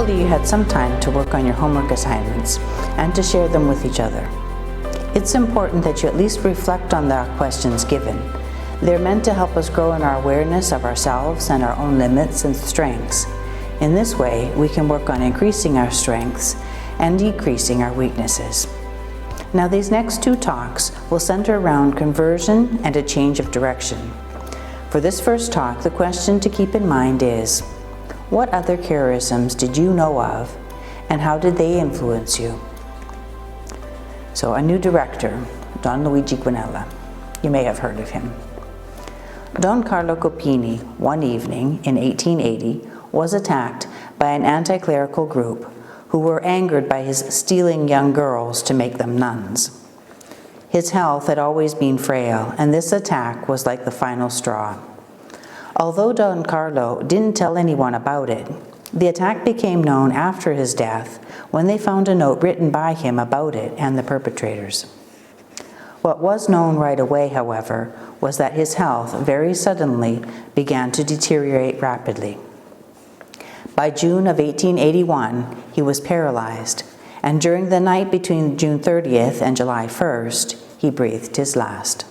Hopefully you had some time to work on your homework assignments and to share them with each other. It's important that you at least reflect on the questions given. They're meant to help us grow in our awareness of ourselves and our own limits and strengths. In this way, we can work on increasing our strengths and decreasing our weaknesses. Now, these next two talks will center around conversion and a change of direction. For this first talk, the question to keep in mind is, what other charisms did you know of, and how did they influence you? So, a new director, Don Luigi Guinella. You may have heard of him. Don Carlo Copini, one evening in 1880, was attacked by an anti-clerical group who were angered by his stealing young girls to make them nuns. His health had always been frail, and this attack was like the final straw. Although Don Carlo didn't tell anyone about it, the attack became known after his death when they found a note written by him about it and the perpetrators. What was known right away, however, was that his health very suddenly began to deteriorate rapidly. By June of 1881, he was paralyzed, and during the night between June 30th and July 1st, he breathed his last.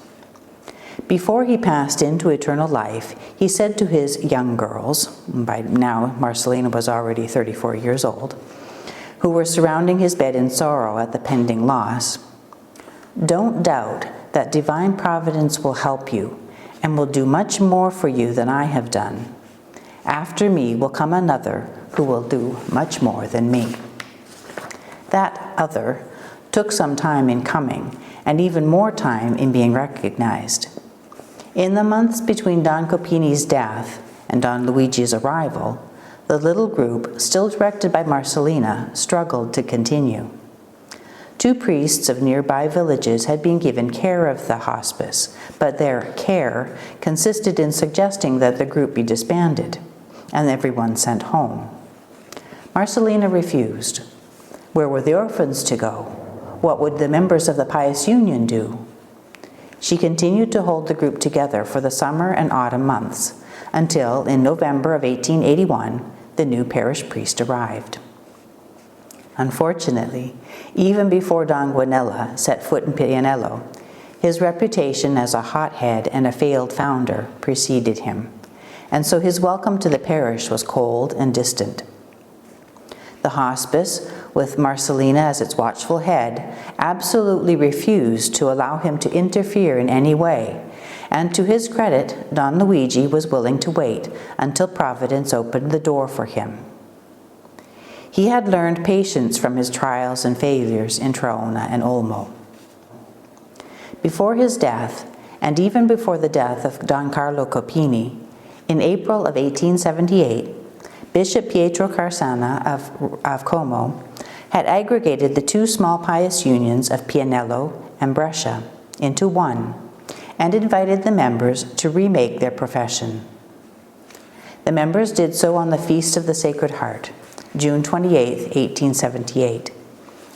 Before he passed into eternal life, he said to his young girls, by now Marcelina was already 34 years old, who were surrounding his bed in sorrow at the pending loss, "Don't doubt that divine providence will help you and will do much more for you than I have done. After me will come another who will do much more than me." That other took some time in coming and even more time in being recognized. In the months between Don Copini's death and Don Luigi's arrival, the little group, still directed by Marcelina, struggled to continue. Two priests of nearby villages had been given care of the hospice, but their care consisted in suggesting that the group be disbanded and everyone sent home. Marcelina refused. Where were the orphans to go? What would the members of the Pious Union do? She continued to hold the group together for the summer and autumn months, until in November of 1881, the new parish priest arrived. Unfortunately, even before Don Guinella set foot in Pianello, his reputation as a hothead and a failed founder preceded him, and so his welcome to the parish was cold and distant. The hospice, with Marcelina as its watchful head, absolutely refused to allow him to interfere in any way, and to his credit, Don Luigi was willing to wait until Providence opened the door for him. He had learned patience from his trials and failures in Trona and Olmo. Before his death, and even before the death of Don Carlo Copini, in April of 1878, Bishop Pietro Carsana of Como had aggregated the two small pious unions of Pianello and Brescia into one and invited the members to remake their profession. The members did so on the Feast of the Sacred Heart, June 28, 1878,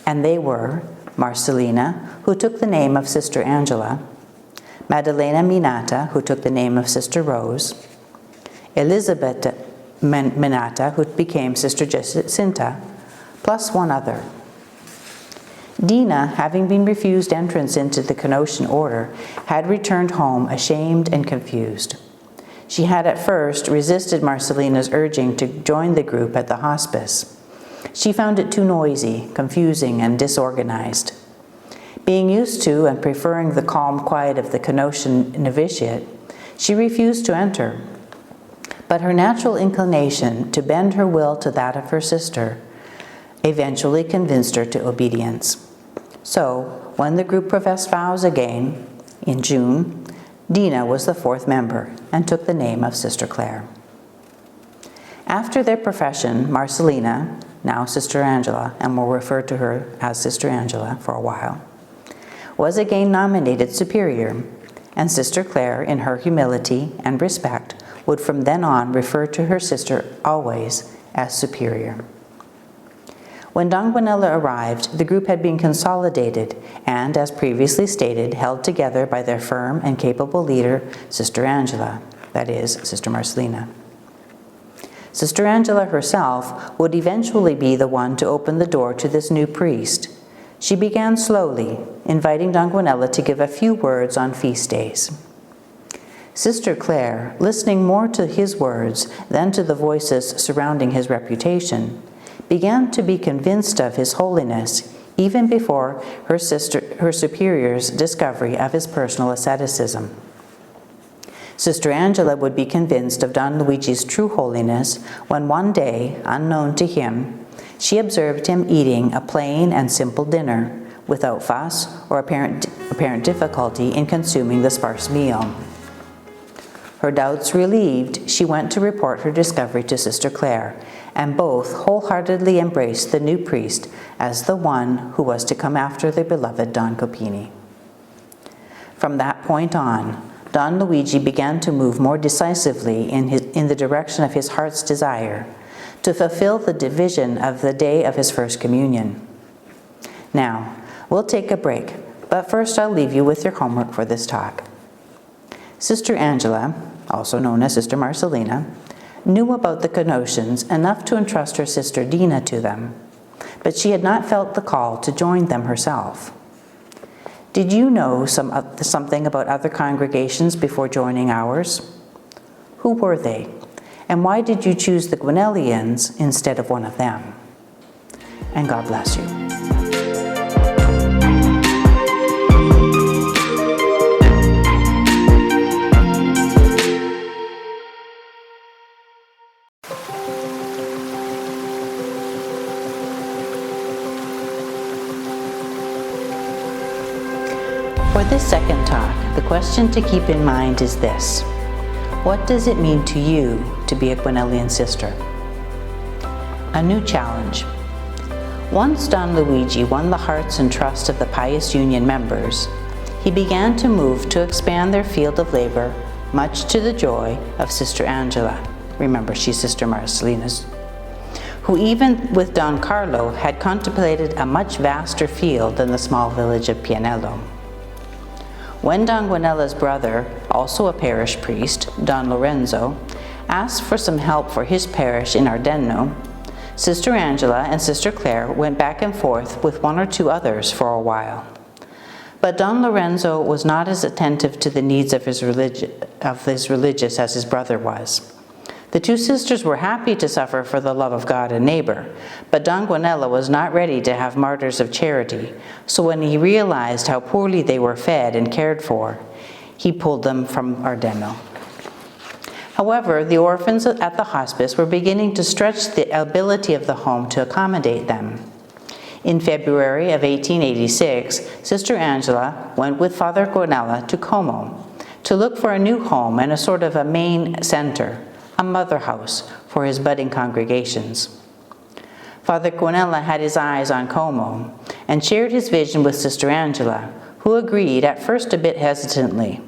and they were Marcelina, who took the name of Sister Angela, Maddalena Minata, who took the name of Sister Rose, Elizabeth Minata, who became Sister Jacinta, plus one other. Dina, having been refused entrance into the Canossian order, had returned home ashamed and confused. She had at first resisted Marcelina's urging to join the group at the hospice. She found it too noisy, confusing, and disorganized. Being used to and preferring the calm quiet of the Canossian novitiate, she refused to enter. But her natural inclination to bend her will to that of her sister eventually convinced her to obedience. So, when the group professed vows again, in June, Dina was the fourth member and took the name of Sister Clare. After their profession, Marcelina, now Sister Angela, and we'll refer to her as Sister Angela for a while, was again nominated superior, and Sister Clare, in her humility and respect, would from then on refer to her sister always as superior. When Don Guinella arrived, the group had been consolidated and, as previously stated, held together by their firm and capable leader, Sister Angela, that is, Sister Marcelina. Sister Angela herself would eventually be the one to open the door to this new priest. She began slowly, inviting Don Guanella to give a few words on feast days. Sister Clare, listening more to his words than to the voices surrounding his reputation, began to be convinced of his holiness even before her superior's discovery of his personal asceticism. Sister Angela would be convinced of Don Luigi's true holiness when one day, unknown to him, she observed him eating a plain and simple dinner without fuss or apparent difficulty in consuming the sparse meal. Her doubts relieved, she went to report her discovery to Sister Clare, and both wholeheartedly embraced the new priest as the one who was to come after their beloved Don Copini. From that point on, Don Luigi began to move more decisively in the direction of his heart's desire, to fulfill the division of the day of his first communion. Now, we'll take a break, but first I'll leave you with your homework for this talk. Sister Angela, also known as Sister Marcelina, knew about the Canossians enough to entrust her sister Dina to them, but she had not felt the call to join them herself. Did you know something about other congregations before joining ours? Who were they, and why did you choose the Guanellians instead of one of them? And God bless you. For this second talk, the question to keep in mind is this: what does it mean to you to be a Guanellian sister? A new challenge. Once Don Luigi won the hearts and trust of the Pious Union members, he began to move to expand their field of labor, much to the joy of Sister Angela. Remember, she's Sister Marcelina's, who even with Don Carlo had contemplated a much vaster field than the small village of Pianello. When Don Guanella's brother, also a parish priest, Don Lorenzo, asked for some help for his parish in Ardenno, Sister Angela and Sister Clare went back and forth with one or two others for a while. But Don Lorenzo was not as attentive to the needs of his religious as his brother was. The two sisters were happy to suffer for the love of God and neighbor, but Don Guanella was not ready to have martyrs of charity, so when he realized how poorly they were fed and cared for, he pulled them from Ardenno. However, the orphans at the hospice were beginning to stretch the ability of the home to accommodate them. In February of 1886, Sister Angela went with Father Guanella to Como to look for a new home and a sort of a main center, a mother house for his budding congregations. Father Guanella had his eyes on Como and shared his vision with Sister Angela, who agreed at first a bit hesitantly.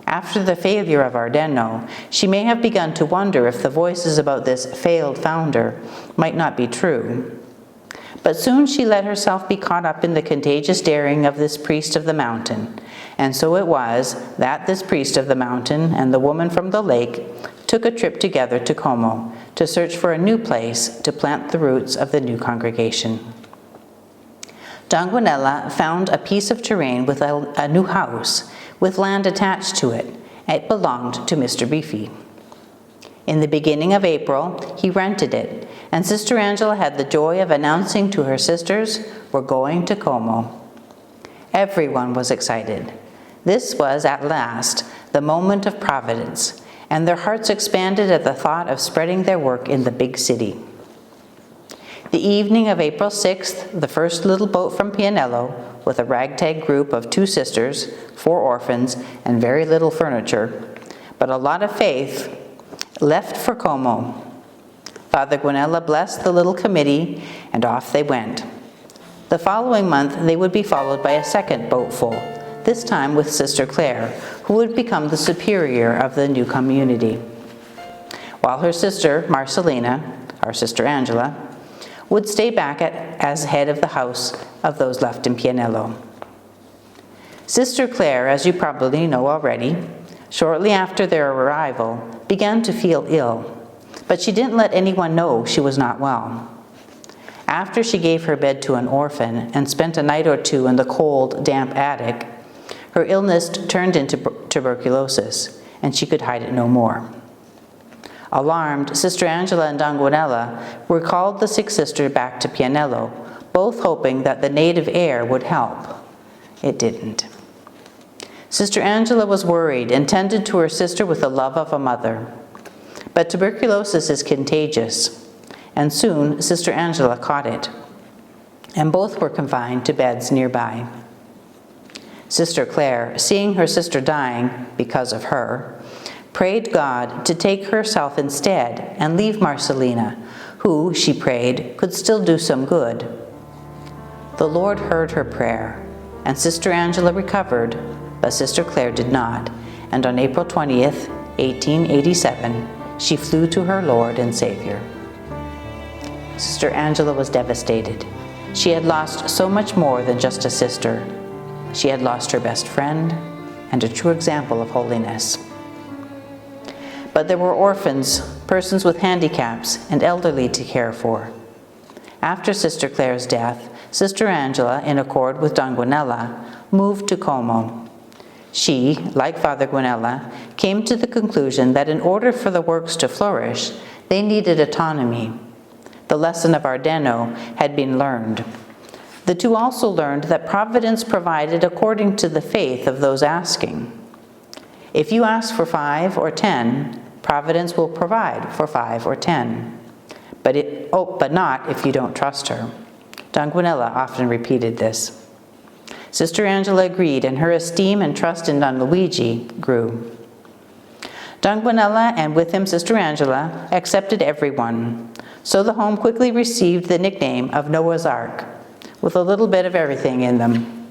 After the failure of Ardenno, she may have begun to wonder if the voices about this failed founder might not be true. But soon she let herself be caught up in the contagious daring of this priest of the mountain, and so it was that this priest of the mountain and the woman from the lake took a trip together to Como to search for a new place to plant the roots of the new congregation. Don Guanella found a piece of terrain with a new house with land attached to it. It belonged to Mr. Beefy. In the beginning of April, he rented it, and Sister Angela had the joy of announcing to her sisters, "We're going to Como." Everyone was excited. This was, at last, the moment of providence, and their hearts expanded at the thought of spreading their work in the big city. The evening of April 6th, the first little boat from Pianello, with a ragtag group of 2 sisters, 4 orphans, and very little furniture, but a lot of faith, left for Como. Father Guanella blessed the little committee, and off they went. The following month, they would be followed by a second boatful, this time with Sister Clare, who would become the superior of the new community, while her sister, Marcelina, our Sister Angela, would stay back as head of the house of those left in Pianello. Sister Clare, as you probably know already, shortly after their arrival, began to feel ill, but she didn't let anyone know she was not well. After she gave her bed to an orphan and spent a night or two in the cold, damp attic, her illness turned into tuberculosis, and she could hide it no more. Alarmed, Sister Angela and Don Guanella recalled the sick sister back to Pianello, both hoping that the native air would help. It didn't. Sister Angela was worried and tended to her sister with the love of a mother. But tuberculosis is contagious, and soon Sister Angela caught it, and both were confined to beds nearby. Sister Clare, seeing her sister dying because of her, prayed God to take herself instead and leave Marcelina, who, she prayed, could still do some good. The Lord heard her prayer, and Sister Angela recovered, but Sister Clare did not, and on April 20th, 1887, she flew to her Lord and Savior. Sister Angela was devastated. She had lost so much more than just a sister. She had lost her best friend and a true example of holiness. But there were orphans, persons with handicaps, and elderly to care for. After Sister Clare's death, Sister Angela, in accord with Don Guanella, moved to Como. She, like Father Guanella, came to the conclusion that in order for the works to flourish, they needed autonomy. The lesson of Ardeno had been learned. The two also learned that Providence provided according to the faith of those asking. If you ask for 5 or 10, Providence will provide for 5 or 10. But not if you don't trust her. Don Guanella often repeated this. Sister Angela agreed, and her esteem and trust in Don Luigi grew. Don Guanella, and with him Sister Angela, accepted everyone. So the home quickly received the nickname of Noah's Ark, with a little bit of everything in them.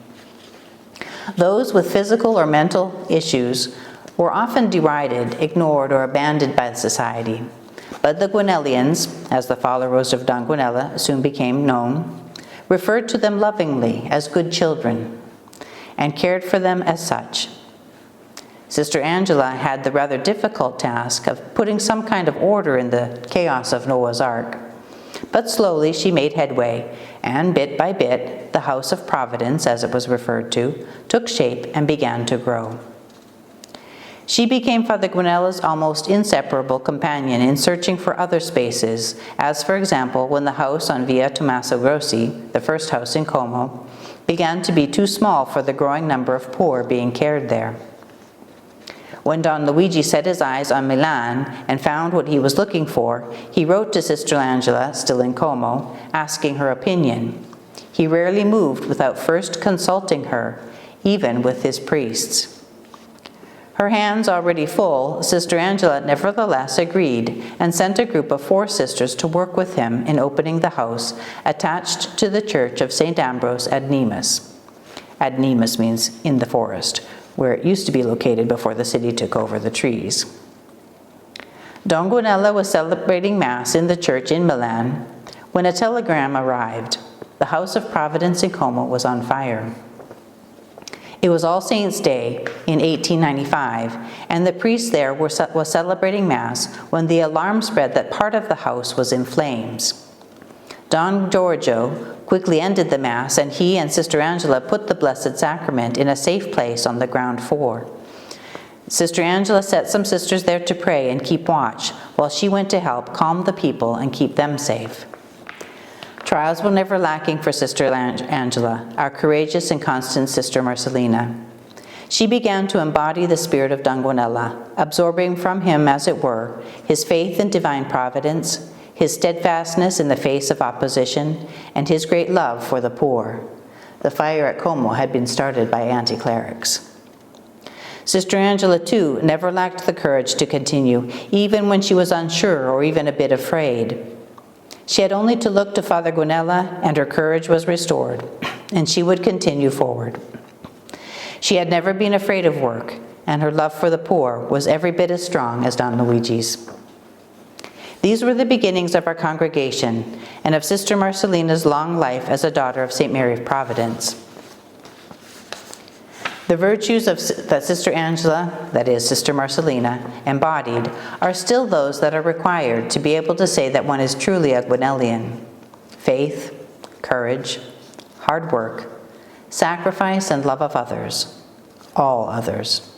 Those with physical or mental issues were often derided, ignored, or abandoned by society. But the Guanellians, as the followers of Don Guanella soon became known, referred to them lovingly as good children and cared for them as such. Sister Angela had the rather difficult task of putting some kind of order in the chaos of Noah's Ark. But slowly she made headway, and bit by bit, the House of Providence, as it was referred to, took shape and began to grow. She became Father Guanella's almost inseparable companion in searching for other spaces, as for example, when the house on Via Tommaso Grossi, the first house in Como, began to be too small for the growing number of poor being cared there. When Don Luigi set his eyes on Milan and found what he was looking for, he wrote to Sister Angela, still in Como, asking her opinion. He rarely moved without first consulting her, even with his priests. Her hands already full, Sister Angela nevertheless agreed and sent a group of 4 sisters to work with him in opening the house attached to the church of St. Ambrose ad Nemus. Ad Nemus means in the forest, where it used to be located before the city took over the trees. Don Guanella was celebrating Mass in the church in Milan when a telegram arrived. The House of Providence in Como was on fire. It was All Saints' Day in 1895, and the priest there was celebrating Mass when the alarm spread that part of the house was in flames. Don Giorgio quickly ended the Mass, and he and Sister Angela put the Blessed Sacrament in a safe place on the ground floor. Sister Angela set some sisters there to pray and keep watch, while she went to help calm the people and keep them safe. Trials were never lacking for Sister Angela, our courageous and constant Sister Marcelina. She began to embody the spirit of Don Guanella, absorbing from him, as it were, his faith in divine providence, his steadfastness in the face of opposition, and his great love for the poor. The fire at Como had been started by anti-clerics. Sister Angela, too, never lacked the courage to continue, even when she was unsure or even a bit afraid. She had only to look to Father Guanella, and her courage was restored, and she would continue forward. She had never been afraid of work, and her love for the poor was every bit as strong as Don Luigi's. These were the beginnings of our congregation and of Sister Marcelina's long life as a daughter of St. Mary of Providence. The virtues that Sister Angela, that is, Sister Marcelina, embodied are still those that are required to be able to say that one is truly a Guinellian. Faith, courage, hard work, sacrifice, and love of others, all others.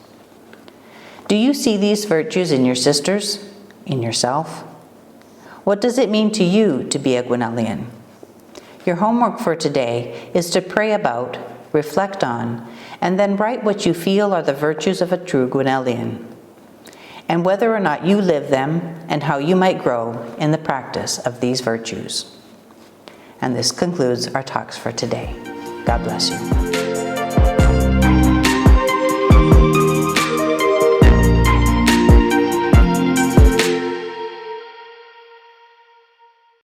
Do you see these virtues in your sisters, in yourself? What does it mean to you to be a Guinellian? Your homework for today is to pray about, reflect on, and then write what you feel are the virtues of a true Guinellian, and whether or not you live them and how you might grow in the practice of these virtues. And this concludes our talks for today. God bless you.